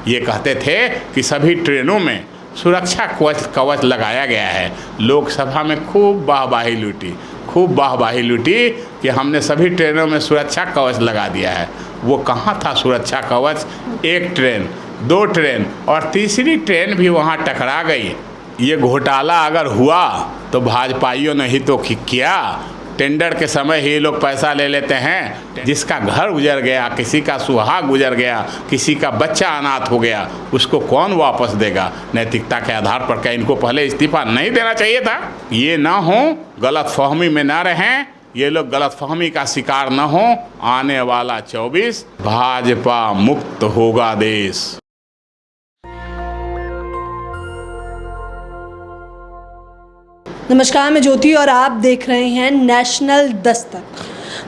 ये कहते थे कि सभी ट्रेनों में सुरक्षा कवच लगाया गया है। लोकसभा में खूब वाहवाही लूटी कि हमने सभी ट्रेनों में सुरक्षा कवच लगा दिया है। वो कहाँ था सुरक्षा कवच? एक ट्रेन, दो ट्रेन और तीसरी ट्रेन भी वहाँ टकरा गई। ये घोटाला अगर हुआ तो भाजपाइयों ने ही तो किया। टेंडर के समय ही लोग पैसा ले लेते हैं। जिसका घर उजड़ गया, किसी का सुहाग गुजर गया, किसी का बच्चा अनाथ हो गया, उसको कौन वापस देगा? नैतिकता के आधार पर क्या इनको पहले इस्तीफा नहीं देना चाहिए था? ये ना हो, गलतफहमी में ना रहें, ये लोग गलतफहमी का शिकार न हो। आने वाला 24 भाजपा मुक्त होगा देश। नमस्कार, मैं ज्योति और आप देख रहे हैं नेशनल दस्तक।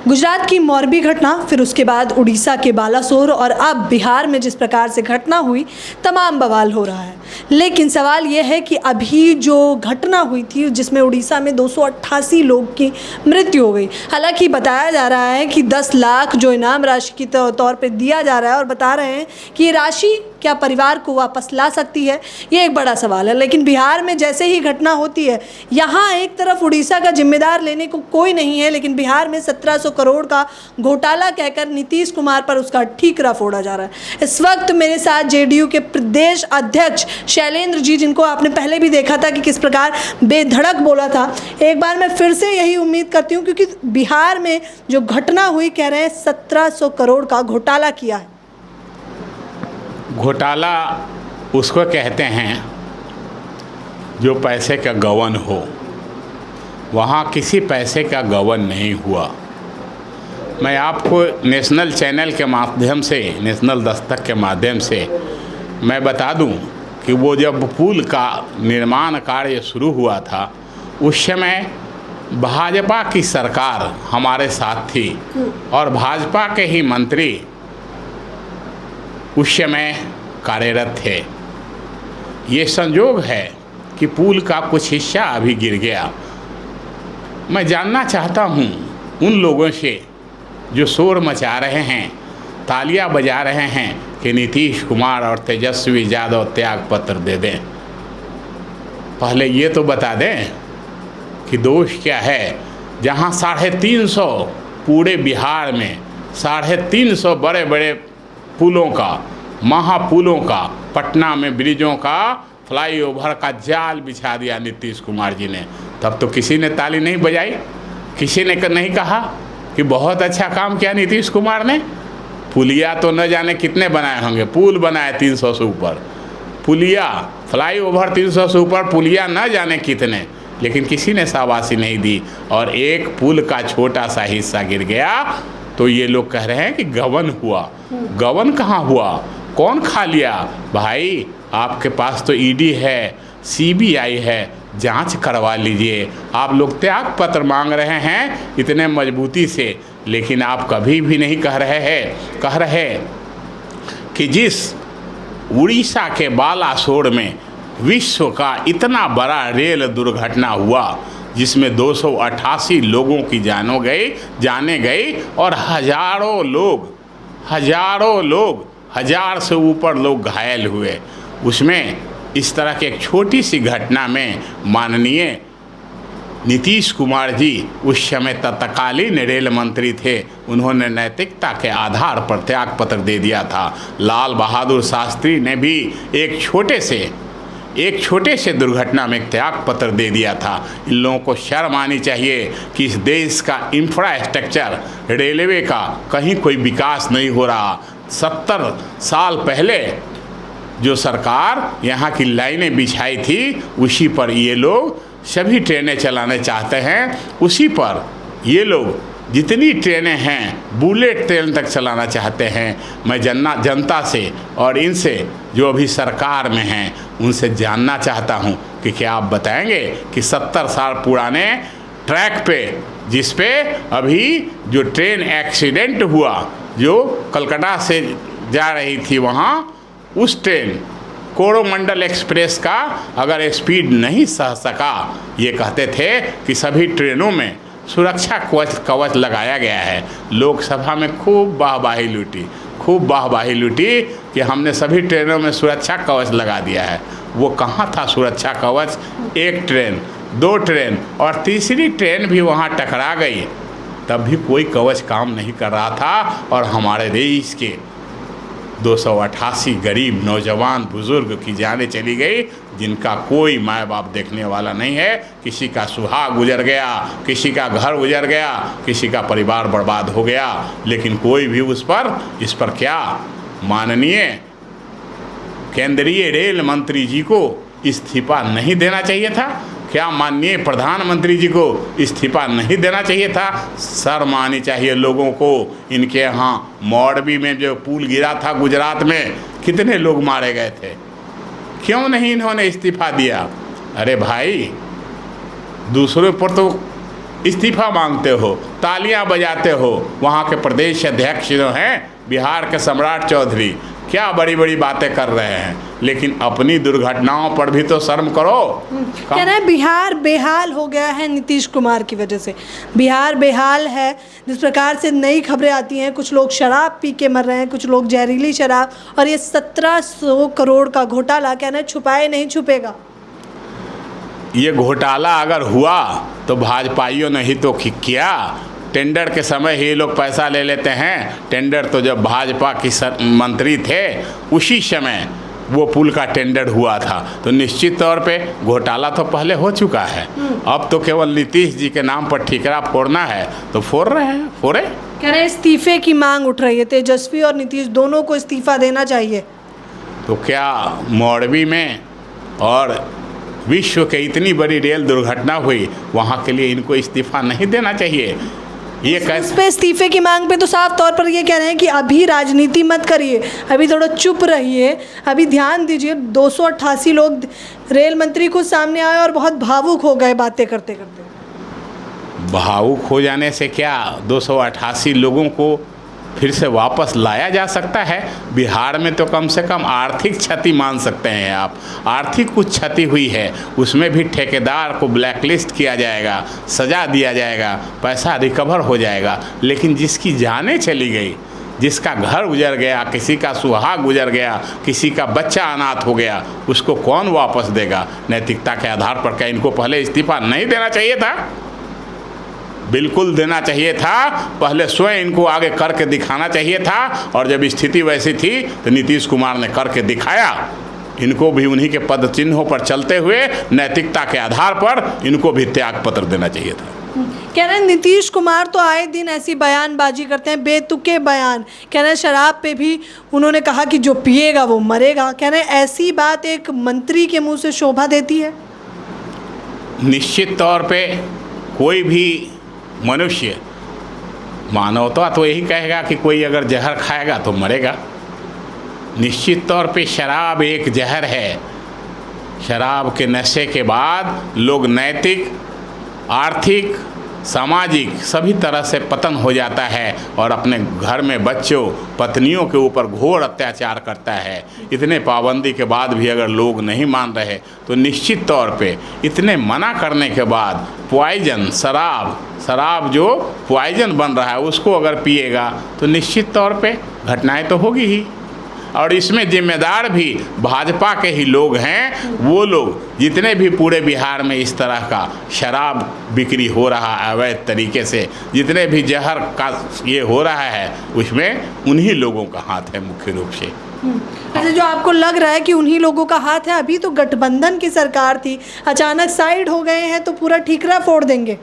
गुजरात की मोरबी घटना, फिर उसके बाद उड़ीसा के बालासोर और अब बिहार में जिस प्रकार से घटना हुई, तमाम बवाल हो रहा है। लेकिन सवाल यह है कि अभी जो घटना हुई थी जिसमें उड़ीसा में 288 लोग की मृत्यु हो गई, हालांकि बताया जा रहा है कि 10 लाख जो इनाम राशि के तौर पे दिया जा रहा है और बता रहे हैं कि ये राशि क्या परिवार को वापस ला सकती है, ये एक बड़ा सवाल है। लेकिन बिहार में जैसे ही घटना होती है, यहाँ एक तरफ उड़ीसा का जिम्मेदार लेने को कोई नहीं है, लेकिन बिहार में 1700 करोड़ का घोटाला कहकर नीतीश कुमार पर उसका ठीकरा फोड़ा जा रहा है। इस वक्त मेरे साथ जेडीयू के प्रदेश अध्यक्ष शैलेंद्र जी, जिनको आपने पहले भी देखा था कि किस प्रकार बेधड़क बोला था, एक बार मैं फिर से यही उम्मीद करती हूँ, क्योंकि बिहार में जो घटना हुई, कह रहे हैं 1700 करोड़ का घोटाला किया है। घोटाला उसको कहते हैं जो पैसे का गबन हो। वहाँ किसी पैसे का गबन नहीं हुआ। मैं आपको नेशनल चैनल के माध्यम से, नेशनल दस्तक के माध्यम से मैं बता दूं कि वो जब पुल का निर्माण कार्य शुरू हुआ था, उस समय भाजपा की सरकार हमारे साथ थी और भाजपा के ही मंत्री उस समय कार्यरत थे। ये संयोग है कि पुल का कुछ हिस्सा अभी गिर गया। मैं जानना चाहता हूँ उन लोगों से जो शोर मचा रहे हैं, तालियां बजा रहे हैं कि नीतीश कुमार और तेजस्वी यादव त्याग पत्र दे दें। पहले ये तो बता दें कि दोष क्या है, जहाँ 350 पूरे बिहार में 350 बड़े बड़े पुलों का, महापुलों का, पटना में ब्रिजों का, फ्लाईओवर का जाल बिछा दिया नीतीश कुमार जी ने। तब तो किसी ने ताली नहीं बजाई, किसी ने नहीं कहा कि बहुत अच्छा काम किया नीतीश कुमार ने। पुलिया तो न जाने कितने बनाए होंगे, पुल बनाए 300 से ऊपर, पुलिया, फ्लाईओवर 300 से ऊपर, पुलिया न जाने कितने, लेकिन किसी ने शाबाशी नहीं दी। और एक पुल का छोटा सा हिस्सा गिर गया तो ये लोग कह रहे हैं कि गबन हुआ। गबन कहाँ हुआ? कौन खा लिया? भाई, आपके पास तो ईडी है, सीबीआई है, जांच करवा लीजिए। आप लोग त्याग पत्र मांग रहे हैं इतने मजबूती से, लेकिन आप कभी भी नहीं कह रहे कि जिस उड़ीसा के बालासोर में विश्व का इतना बड़ा रेल दुर्घटना हुआ, जिसमें 288 लोगों की जाने गई और हजारों लोग, 1000 से ऊपर लोग घायल हुए, उसमें इस तरह की एक छोटी सी घटना में माननीय नीतीश कुमार जी उस समय तत्कालीन रेल मंत्री थे, उन्होंने नैतिकता के आधार पर त्याग पत्र दे दिया था। लाल बहादुर शास्त्री ने भी एक छोटे से दुर्घटना में एक त्याग पत्र दे दिया था। इन लोगों को शर्म आनी चाहिए कि इस देश का इंफ्रास्ट्रक्चर, रेलवे का कहीं कोई विकास नहीं हो रहा। 70 साल पहले जो सरकार यहाँ की लाइनें बिछाई थी, उसी पर ये लोग सभी ट्रेनें चलाने चाहते हैं। उसी पर ये लोग जितनी ट्रेनें हैं, बुलेट ट्रेन तक चलाना चाहते हैं। मैं जनता से और इनसे जो अभी सरकार में हैं, उनसे जानना चाहता हूं कि क्या आप बताएंगे कि 70 साल पुराने ट्रैक पे, जिस पे अभी जो ट्रेन एक्सीडेंट हुआ, जो कलकत्ता से जा रही थी वहाँ, उस ट्रेन कोरोमंडल एक्सप्रेस का अगर स्पीड नहीं सह सका, ये कहते थे कि सभी ट्रेनों में सुरक्षा कवच लगाया गया है। लोकसभा में खूब वाहवाही लूटी कि कि हमने सभी ट्रेनों में सुरक्षा कवच लगा दिया है। वो कहाँ था सुरक्षा कवच? एक ट्रेन, 2 ट्रेन और तीसरी ट्रेन भी वहाँ टकरा गई, तब भी कोई कवच काम नहीं कर रहा था। और हमारे देश के 288 गरीब नौजवान बुज़ुर्ग की जानें चली गई, जिनका कोई माँ बाप देखने वाला नहीं है। किसी का सुहाग गुजर गया, किसी का घर गुजर गया, किसी का परिवार बर्बाद हो गया, लेकिन कोई भी इस पर क्या माननीय केंद्रीय रेल मंत्री जी को इस्तीफा नहीं देना चाहिए था? क्या माननीय प्रधानमंत्री जी को इस्तीफा नहीं देना चाहिए था? शर्म आनी चाहिए लोगों को। इनके यहाँ मौरबी में जो पुल गिरा था गुजरात में, कितने लोग मारे गए थे, क्यों नहीं इन्होंने इस्तीफा दिया? अरे भाई, दूसरों पर तो इस्तीफा मांगते हो, तालियां बजाते हो। वहाँ के प्रदेश अध्यक्ष जो हैं बिहार के सम्राट चौधरी, क्या बड़ी बड़ी बातें कर रहे हैं, लेकिन अपनी दुर्घटनाओं पर भी तो शर्म करो। कह रहे हैं बिहार बेहाल हो गया है नीतीश कुमार की वजह से। बिहार बेहाल है, जिस प्रकार से नई खबरें आती हैं, कुछ लोग शराब पी के मर रहे हैं, कुछ लोग जहरीली शराब, और ये 1700 करोड़ का घोटाला कहना है छुपाए नहीं छुपेगा। ये घोटाला अगर हुआ तो भाजपाइयों ने ही तो किया। टेंडर के समय ही लोग पैसा ले लेते हैं। टेंडर तो जब भाजपा की मंत्री थे उसी समय वो पुल का टेंडर हुआ था, तो निश्चित तौर पे घोटाला तो पहले हो चुका है। अब तो केवल नीतीश जी के नाम पर ठीकरा फोड़ना है, तो फोड़ रहे हैं, फोड़े। कह रहे हैं इस्तीफे की मांग उठ रही है, तेजस्वी और नीतीश दोनों को इस्तीफा देना चाहिए। तो क्या मौरबी में और विश्व के इतनी बड़ी रेल दुर्घटना हुई, वहाँ के लिए इनको इस्तीफा नहीं देना चाहिए? ये इस पे इस्तीफे की मांग पे तो साफ तौर पर ये कह रहे हैं कि अभी राजनीति मत करिए, अभी थोड़ा चुप रहिए, अभी ध्यान दीजिए। 288 लोग, रेल मंत्री खुद सामने आए और बहुत भावुक हो गए बातें करते करते। भावुक हो जाने से क्या 288 लोगों को फिर से वापस लाया जा सकता है? बिहार में तो कम से कम आर्थिक क्षति मान सकते हैं आप। आर्थिक कुछ क्षति हुई है, उसमें भी ठेकेदार को ब्लैकलिस्ट किया जाएगा, सज़ा दिया जाएगा, पैसा रिकवर हो जाएगा। लेकिन जिसकी जानें चली गई, जिसका घर गुजर गया, किसी का सुहाग गुजर गया, किसी का बच्चा अनाथ हो गया, उसको कौन वापस देगा? नैतिकता के आधार पर क्या इनको पहले इस्तीफा नहीं देना चाहिए था? बिल्कुल देना चाहिए था। पहले स्वयं इनको आगे करके दिखाना चाहिए था, और जब स्थिति वैसी थी तो नीतीश कुमार ने करके दिखाया। इनको भी उन्हीं के पद चिन्हों पर चलते हुए नैतिकता के आधार पर इनको भी त्याग पत्र देना चाहिए था। कह रहे हैं नीतीश कुमार तो आए दिन ऐसी बयानबाजी करते हैं, बेतुके बयान। कह रहे हैं शराब पे भी उन्होंने कहा कि जो पिएगा वो मरेगा। कह रहे हैं ऐसी बात एक मंत्री के मुंह से शोभा देती है? निश्चित तौर पे कोई भी मनुष्य, मानवता तो यही कहेगा कि कोई अगर जहर खाएगा तो मरेगा। निश्चित तौर पे शराब एक जहर है। शराब के नशे के बाद लोग नैतिक, आर्थिक, सामाजिक सभी तरह से पतन हो जाता है और अपने घर में बच्चों, पत्नियों के ऊपर घोर अत्याचार करता है। इतने पाबंदी के बाद भी अगर लोग नहीं मान रहे तो निश्चित तौर पे इतने मना करने के बाद पॉइजन, शराब जो पॉइजन बन रहा है उसको अगर पिएगा तो निश्चित तौर पे घटनाएं तो होगी ही। और इसमें जिम्मेदार भी भाजपा के ही लोग हैं। वो लोग जितने भी पूरे बिहार में इस तरह का शराब बिक्री हो रहा है अवैध तरीके से, जितने भी जहर का ये हो रहा है, उसमें उन्हीं लोगों का हाथ है मुख्य रूप से। अच्छा, जो आपको लग रहा है कि उन्हीं लोगों का हाथ है, अभी तो गठबंधन की सरकार थी, अचानक साइड हो गए हैं तो पूरा ठीकरा फोड़ देंगे।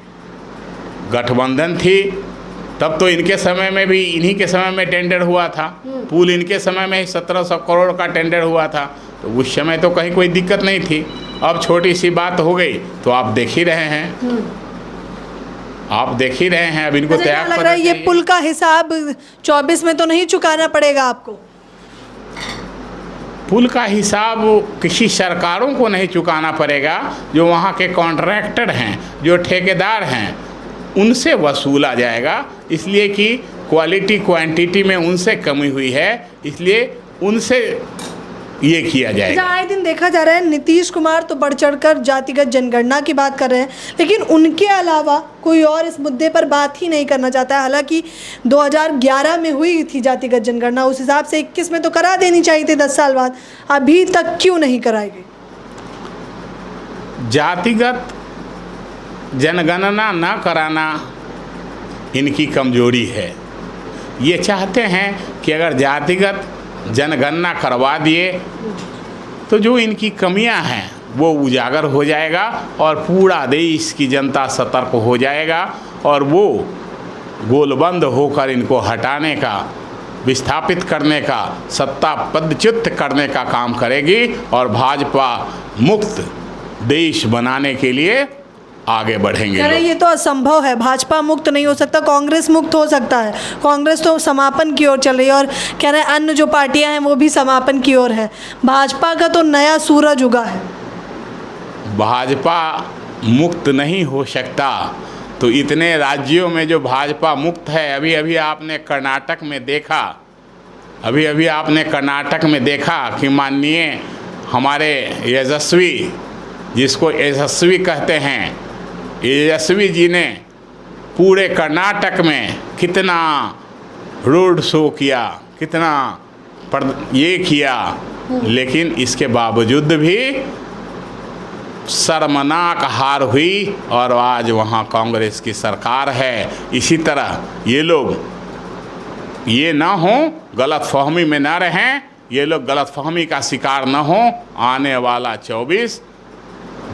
गठबंधन थी तब तो इनके समय में भी, इन्हीं के समय में टेंडर हुआ था। पुल इनके समय में ही 1700 करोड़ का टेंडर हुआ था, तो उस समय तो कहीं कोई दिक्कत नहीं थी। अब छोटी सी बात हो गई तो आप देख ही रहे हैं, आप देख ही रहे हैं। अब इनको त्याग लग रहा है ये पुल का हिसाब 24 में तो नहीं चुकाना पड़ेगा आपको? पुल का हिसाब किसी सरकारों को नहीं चुकाना पड़ेगा। जो वहाँ के कॉन्ट्रैक्टर हैं, जो ठेकेदार हैं, उनसे वसूला जाएगा। इसलिए कि क्वालिटी क्वांटिटी में उनसे कमी हुई है, इसलिए उनसे ये किया जाएगा। आए दिन देखा जा रहा है नीतीश कुमार तो बढ़ चढ़कर जातिगत जनगणना की बात कर रहे हैं, लेकिन उनके अलावा कोई और इस मुद्दे पर बात ही नहीं करना चाहता है। हालांकि 2011 में हुई थी जातिगत जनगणना, उस हिसाब से 21 में तो करा देनी चाहिए थी 10 साल बाद, अभी तक क्यों नहीं कराई गई? जातिगत जनगणना न कराना इनकी कमजोरी है। ये चाहते हैं कि अगर जातिगत जनगणना करवा दिए तो जो इनकी कमियां हैं वो उजागर हो जाएगा और पूरा देश की जनता सतर्क हो जाएगा और वो गोलबंद होकर इनको हटाने का, विस्थापित करने का, सत्ता पदच्युत करने का काम करेगी और भाजपा मुक्त देश बनाने के लिए आगे बढ़ेंगे। कह रहे ये तो असंभव है, भाजपा मुक्त नहीं हो सकता, कांग्रेस मुक्त हो सकता है। कांग्रेस तो समापन की ओर चल रही है और कह रहे हैं अन्य जो पार्टियां हैं वो भी समापन की ओर है। भाजपा का तो नया सूरज उगा है। भाजपा मुक्त नहीं हो सकता तो इतने राज्यों में जो भाजपा मुक्त है, अभी अभी आपने कर्नाटक में देखा कि माननीय हमारे यशस्वी, जिसको यशस्वी कहते हैं, यशस्वी जी ने पूरे कर्नाटक में कितना रोड शो किया, कितना ये किया, लेकिन इसके बावजूद भी शर्मनाक हार हुई और आज वहाँ कांग्रेस की सरकार है। इसी तरह ये लोग ये ना हो, गलतफहमी में ना रहें, ये लोग गलतफहमी का शिकार ना हो। आने वाला 24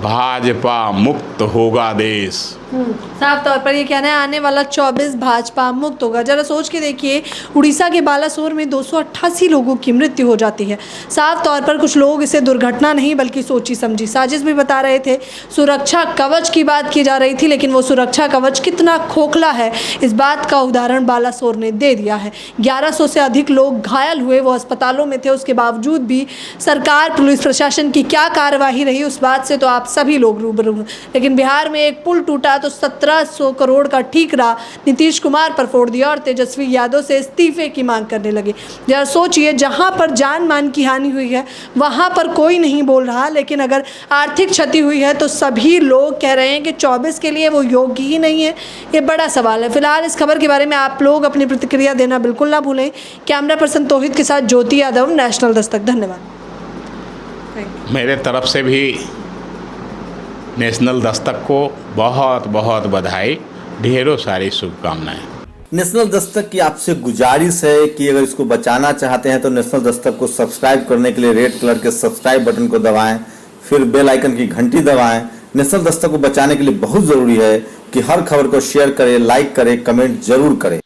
भाजपा मुक्त होगा देश। साफ तौर पर ये कहना है आने वाला 24 भाजपा मुक्त होगा। जरा सोच के देखिए, उड़ीसा के बालासोर में 288 लोगों की मृत्यु हो जाती है। साफ तौर पर कुछ लोग इसे दुर्घटना नहीं बल्कि सोची समझी साजिश भी बता रहे थे। सुरक्षा कवच की बात की जा रही थी, लेकिन वो सुरक्षा कवच कितना खोखला है इस बात का उदाहरण बालासोर ने दे दिया है। 1100 से अधिक लोग घायल हुए, वो अस्पतालों में थे, उसके बावजूद भी सरकार, पुलिस प्रशासन की क्या कार्यवाही रही उस बात से तो आप सभी लोग रूबरू हैं। लेकिन बिहार में एक पुल टूटा तो 1700 करोड़ का ठीकरा नीतीश कुमार पर फोड़ दिया और तेजस्वी यादव से इस्तीफे की मांग करने लगे। जरा सोचिए, जहां पर जान मान की हानि हुई है वहां पर कोई नहीं बोल रहा, लेकिन अगर आर्थिक क्षति हुई है तो सभी लोग कह रहे हैं कि 24 के लिए वो योग्य ही नहीं है। ये बड़ा सवाल है। फिलहाल इस खबर के बारे में आप लोग अपनी प्रतिक्रिया देना बिल्कुल ना भूलें। कैमरा पर्सन तौहीद के साथ ज्योति यादव, नेशनल दस्तक। धन्यवाद। मेरे तरफ से भी नेशनल दस्तक को बहुत बहुत बधाई, ढेरों सारी शुभकामनाएं। नेशनल दस्तक की आपसे गुजारिश है कि अगर इसको बचाना चाहते हैं तो नेशनल दस्तक को सब्सक्राइब करने के लिए रेड कलर के सब्सक्राइब बटन को दबाएं, फिर बेल आइकन की घंटी दबाएं। नेशनल दस्तक को बचाने के लिए बहुत जरूरी है कि हर खबर को शेयर करें, लाइक करें, कमेंट जरूर करें।